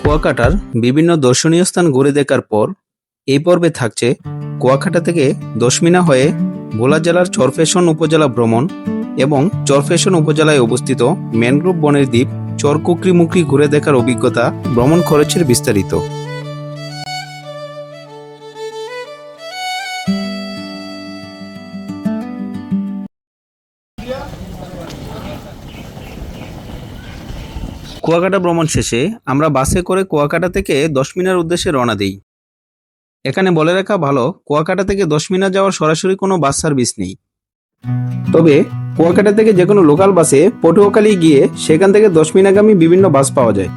কুয়াকাটার বিভিন্ন দর্শনীয় স্থান ঘুরে দেখার পর এই পর্বে থাকছে কুয়াকাটা থেকে দশমিনা হয়ে ভোলা জেলার চরফ্যাশন উপজেলা ভ্রমণ এবং চরফ্যাশন উপজেলায় অবস্থিত ম্যানগ্রোভ বনের দ্বীপ চর কুকরিমুকরি ঘুরে দেখার অভিজ্ঞতা, ভ্রমণ খরচের বিস্তারিত। কুয়াকাটা ভ্রমণ শেষে আমরা বাসে করে কুয়াকাটা থেকে দশমিনার উদ্দেশ্যে রওনা দিই। এখানে বলে রাখা ভালো, কুয়াকাটা থেকে দশমিনা যাওয়ার সরাসরি কোনো বাস সার্ভিস নেই। তবে কুয়াকাটা থেকে যে কোনো লোকাল বাসে পটুয়াখালী গিয়ে সেখান থেকে দশমিনাগামী বিভিন্ন বাস পাওয়া যায়।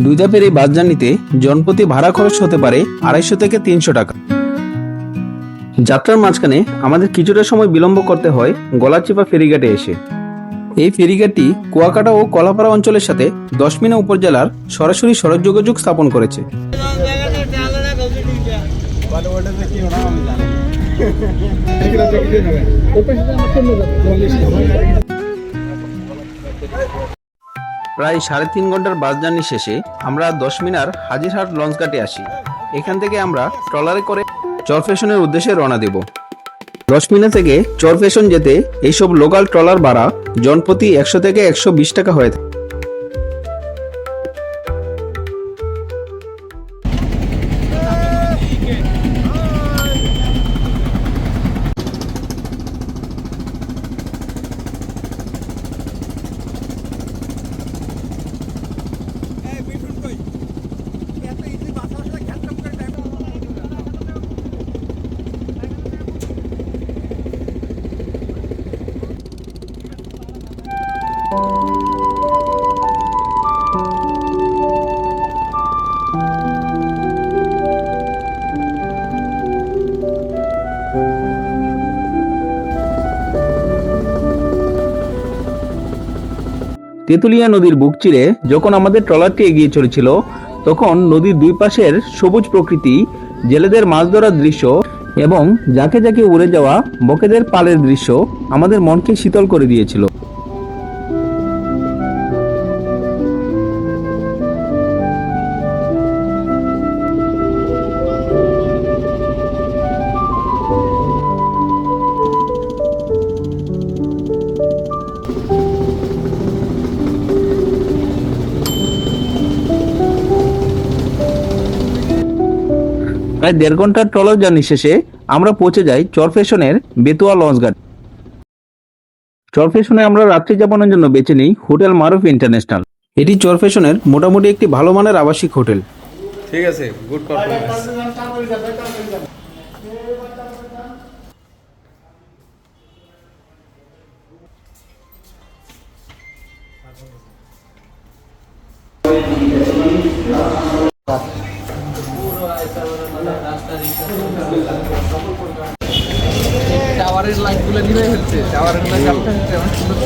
দুই ধাপের এই বাস জার্নিতে জনপ্রতি ভাড়া খরচ হতে পারে 250 থেকে 300 টাকা। যাত্রার মাঝখানে আমাদের কিছুটা সময় বিলম্ব করতে হয় গলাচিপা ফেরিঘাটে এসে। এই ফেরিঘাটটি কুয়াকাটা ও কলাপাড়া অঞ্চলের সাথে দশমিনা উপজেলার সরাসরি সড়ক যোগাযোগ স্থাপন করেছে। প্রায় 3.5 ঘন্টার বাস জার্নি শেষে আমরা দশমিনার হাজিরহাট লঞ্চঘাটে আসি। এখান থেকে আমরা ট্রলারে করে চরফ্যাশনের উদ্দেশ্যে রওনা দেব। দশমিনা থেকে চরফ্যাশন যেতে এইসব লোকাল ট্রলার ভাড়া জনপ্রতি 100 থেকে 120 টাকা হয়ে থাকে। তেঁতুলিয়া নদীর বুক চিরে যখন আমাদের ট্রলারটি এগিয়ে চলেছিল, তখন নদীর দুই পাশের সবুজ প্রকৃতি, জেলেদের মাছ ধরার দৃশ্য এবং যাকে যাকে উড়ে যাওয়া বকেদের পালের দৃশ্য আমাদের মনকে শীতল করে দিয়েছিল। প্রায় 1.5 ঘন্টার ট্রলার জার্নি শেষে আমরা পৌঁছে যাই চরফ্যাশনের বেতুয়া লঞ্চঘাট। চরফ্যাশনে আমরা রাত্রি যাপনের জন্য বেছে নিই হোটেল মারুফ ইন্টারন্যাশনাল। এটি চরফ্যাশনের মোটামুটি একটি ভালো মানের আবাসিক হোটেল। ঠিক আছে, গুড পারফরম্যান্স। টাওয়ারের লাইটগুলো নিভে ফেলছে, টাওয়ারের লাইট আপনার অনেক সুন্দর।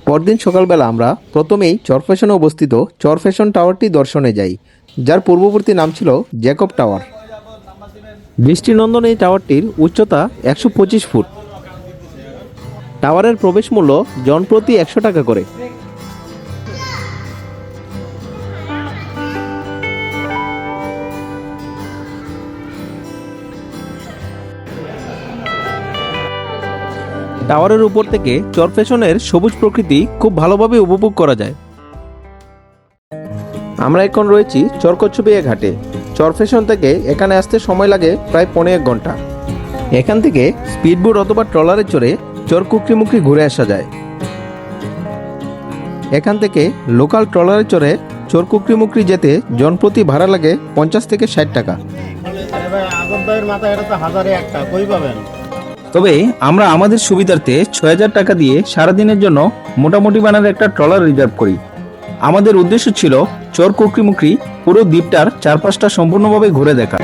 পরদিন সকালবেলা আমরা প্রথমেই চরফ্যাশনে অবস্থিত চরফ্যাশন টাওয়ারটি দর্শনে যাই, যার পূর্ববর্তী নাম ছিল জ্যাকব টাওয়ার। দৃষ্টিনন্দন এই টাওয়ারটির উচ্চতা 125 ফুট। টাওয়ারের প্রবেশ মূল্য জনপ্রতি 100 টাকা করে। টাওয়ারের উপর থেকে চরফ্যাশনের সবুজ প্রকৃতি খুব ভালোভাবে উপভোগ করা যায়। আমরা এখন রয়েছি চরকচ্ছবিয়া ঘাটে। চরফ্যাশন থেকে এখানে আসতে সময় লাগে প্রায় 15 ঘন্টা। এখান থেকে স্পিডবোট অথবা ট্রলারে চড়ে চর কুকরিমুকরি ঘুরে আসা যায়। এখান থেকে লোকাল ট্রলারে চড়ে চর কুকরিমুকরি যেতে জনপ্রতি ভাড়া লাগে 50 থেকে 60 টাকা। তবে আমরা আমাদের সুবিধার্থে 6000 টাকা দিয়ে সারাদিনের জন্য মোটামুটি বানার একটা ট্রলার রিজার্ভ করি। আমাদের উদ্দেশ্য ছিল চর কুকরিমুকরি পুরো দ্বীপটার চারপাশটা সম্পূর্ণভাবে ঘুরে দেখা।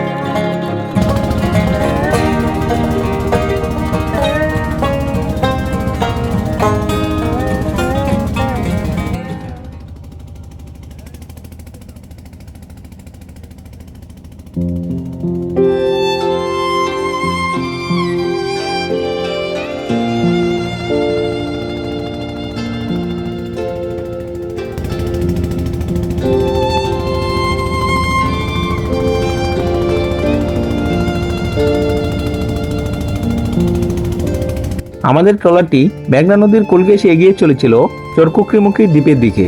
আমাদের ট্রলারটি মেঘনা নদীর কোল ঘেঁষে এগিয়ে চলেছিল চরকুকরিমুখী দ্বীপের দিকে।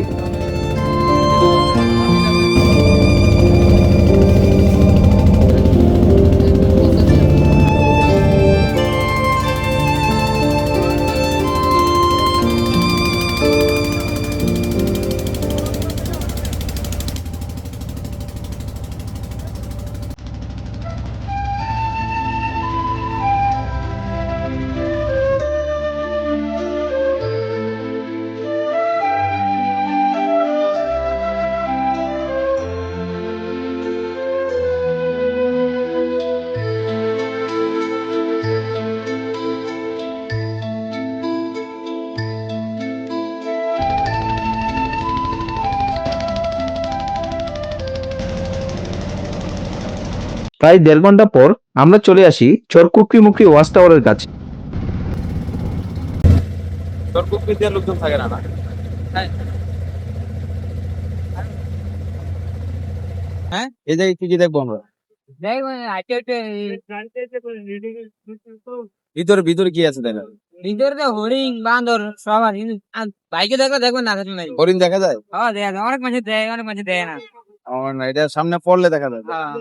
প্রায় 1.5 ঘন্টা পর আমরা চলে আসি চরকুকরিমুখী ওয়াচ টাওয়ারের কাছে। চরকুকরিতে লোকজন থাকে না? হ্যাঁ, এই জায়গায় কি কি দেখবো আমরা? ভিতরে ভিতরে কি আছে দেখা? ভিতরে তো হরিণ বান্দর সব আছে, কিন্তু বাইকে দেখলে দেখবেন না দেখবেন না। হরিণ দেখা যায়? হ্যাঁ দেখা যায়, অনেক মানুষ দেয়, অনেক মানুষ দেয় না। আমার না, এটা সামনে পড়লে দেখা যায়। হ্যাঁ।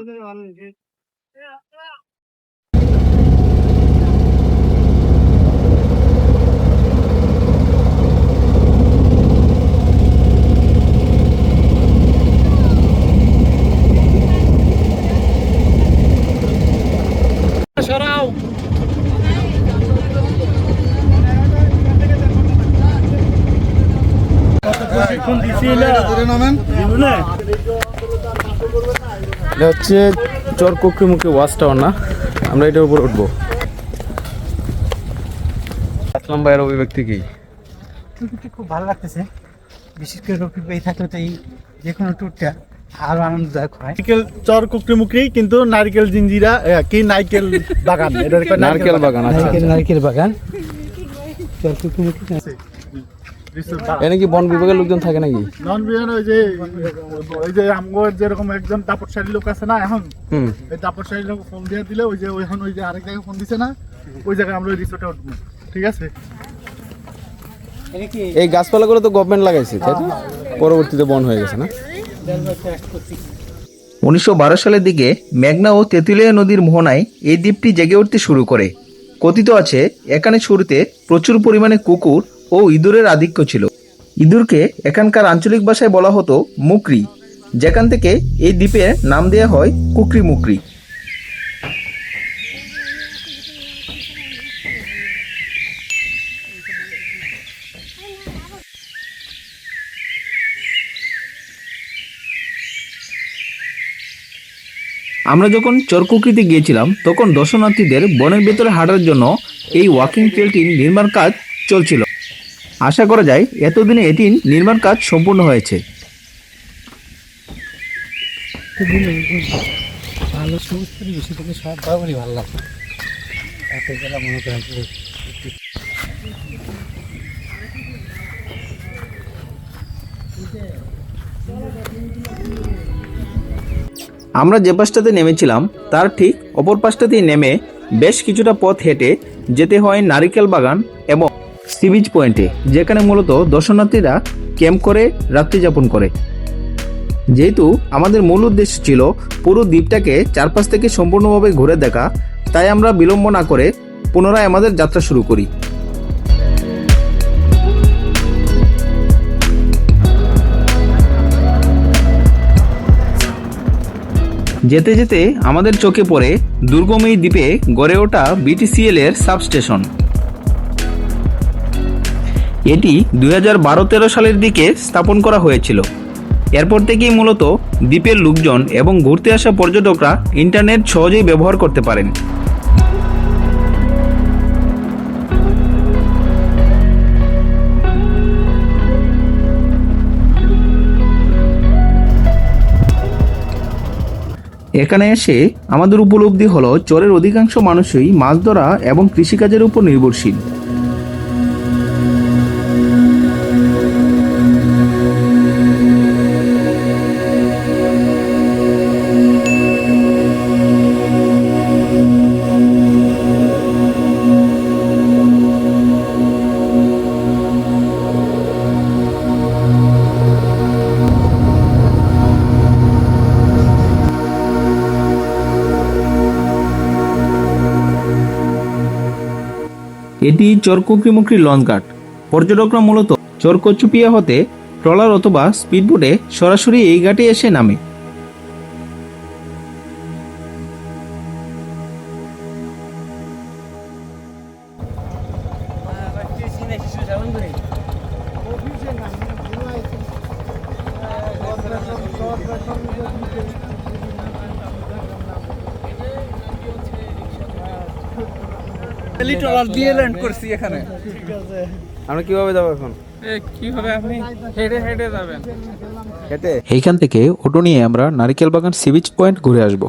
সরাও। এটা হচ্ছে চরকুকরিমুখী ওয়াচ টাওয়ার না, আমরা এটার উপর উঠবো। আসলাম ভাইয়ের অভিব্যক্তি কি? খুব ভালো লাগতেছে, বিশেষ করে রফিক ভাই থাকলে তো এই যে কোনো ট্যুরটা আরো আনন্দদায়ক হয়। নারকেল চরকুকরিমুখী কিন্তু নারকেল জিঞ্জিরা কি নারকেল বাগান, এটা নারকেল বাগান। আচ্ছা, নারকেল বাগান চরকুকরিমুখী। এখানে কি বন বিভাগের লোকজন থাকে নাকি? নন বিহান ওই যে আমগোর যেরকম একজন দাপটশালী লোক আছে না, এখন এই দাপটশালী লোক ফোন দিয়ে দিলে ওই যে এখন ওই যে আরেক জায়গায় ফোন দিছে না, ওই জায়গায় আমরা ওই রিসোর্টে উঠবো। ঠিক আছে, এই গাছপালাগুলো তো গভর্নমেন্ট লাগাইছে, তাই তো? পরবর্তীতে বন হয়ে গেছে না? 1912 সালের দিকে মেঘনা ও তেঁতুলিয়া নদীর মোহনায় এই দ্বীপটি জেগে উঠতে শুরু করে। কথিত আছে এখানে শুরুতে প্রচুর পরিমাণে কুকুর ও ইঁদুরের আধিক্য ছিল। ইঁদুরকে এখানকার আঞ্চলিক ভাষায় বলা হতো মুকরি, যেখান থেকে এই দ্বীপের নাম দেওয়া হয় কুকরি মুকরি। আমরা যখন চরকুকরিতে গিয়েছিলাম তখন দর্শনার্থীদের বনের ভেতরে হাঁটার জন্য এই ওয়াকিং ট্রেলটির নির্মাণ কাজ চলছিল। আশা করা যায় এতদিনে এটির নির্মাণ কাজ সম্পূর্ণ হয়েছে। ভালো সমস্ত বেশি থেকে সব বরাবরই ভালো লাগে। রাতের বেলা মনে করেন আমরা যে পাশটাতে নেমেছিলাম তার ঠিক অপর পাশটাতেই নেমে বেশ কিছুটা পথ হেঁটে যেতে হয় নারিকেল বাগান এবং সি বিচ পয়েন্টে, যেখানে মূলত দর্শনার্থীরা ক্যাম্প করে রাত্রি যাপন করে। যেহেতু আমাদের মূল উদ্দেশ্য ছিল পুরো দ্বীপটাকে চারপাশ থেকে সম্পূর্ণভাবে ঘুরে দেখা, তাই আমরা বিলম্ব না করে পুনরায় আমাদের যাত্রা শুরু করি। যেতে যেতে আমাদের চোখে পড়ে দুর্গম এই দ্বীপে গড়ে ওঠা বিটিসিএল এর সাবস্টেশন। এটি 2012-13 সালের দিকে স্থাপন করা হয়েছিল। এরপর থেকেই মূলত দ্বীপের লোকজন এবং ঘুরতে আসা পর্যটকরা ইন্টারনেট সহজেই ব্যবহার করতে পারেন। এখানে এসে আমাদের উপলব্ধি হলো চরের অধিকাংশ মানুষই মাছ ধরা এবং কৃষিকাজের উপর নির্ভরশীল। এটি চরকুকরিমুকরি লঞ্চ ঘাট। পর্যটকরা মূলত চরকচুপিয়া হতে ট্রলার অথবা স্পিডবোটে সরাসরি এই ঘাটে এসে নামে। ট্রলার দিয়ে ল্যান্ড করছি এখানে। আমরা কিভাবে যাবো এখন? কিভাবে আপনি হেঁটে হেঁটে যাবেন? হেঁটে? এইখান থেকে অটো নিয়ে আমরা নারিকেল বাগান সি বিচ পয়েন্ট ঘুরে আসব।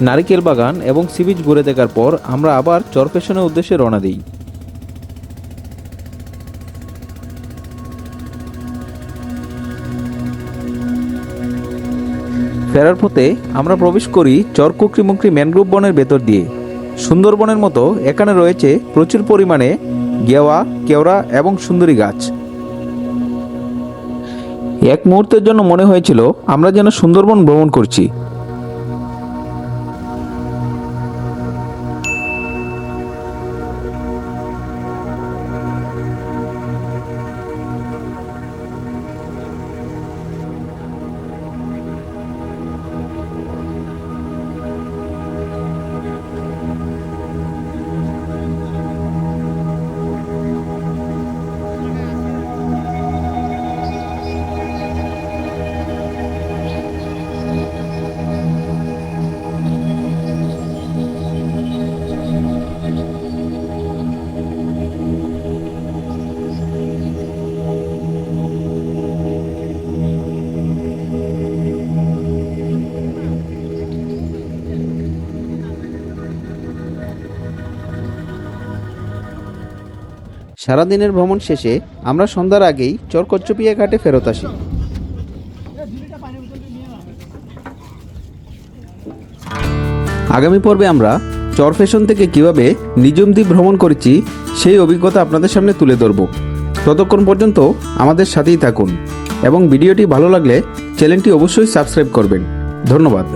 নারিকেল বাগান এবং সি বিচ ঘুরে দেখার পর আমরা আবার চরপেশনের উদ্দেশ্যে রওনা দিই। ফেরার পথে আমরা প্রবেশ করি চরকুকরিমুকরি ম্যানগ্রোভ বনের ভেতর দিয়ে। সুন্দরবনের মতো এখানে রয়েছে প্রচুর পরিমাণে গেওয়া, কেওড়া এবং সুন্দরী গাছ। এক মুহূর্তের জন্য মনে হয়েছিল আমরা যেন সুন্দরবন ভ্রমণ করছি। সারাদিনের ভ্রমণ শেষে আমরা সন্ধ্যার আগেই চরকচ্চপিয়া ঘাটে ফেরত আসি। আগামী পর্বে আমরা চরফেশন থেকে কিভাবে নিজুম দ্বীপ ভ্রমণ করেছি সেই অভিজ্ঞতা আপনাদের সামনে তুলে ধরব। ততক্ষণ পর্যন্ত আমাদের সাথেই থাকুন এবং ভিডিওটি ভালো লাগলে চ্যানেলটি অবশ্যই সাবস্ক্রাইব করবেন। ধন্যবাদ।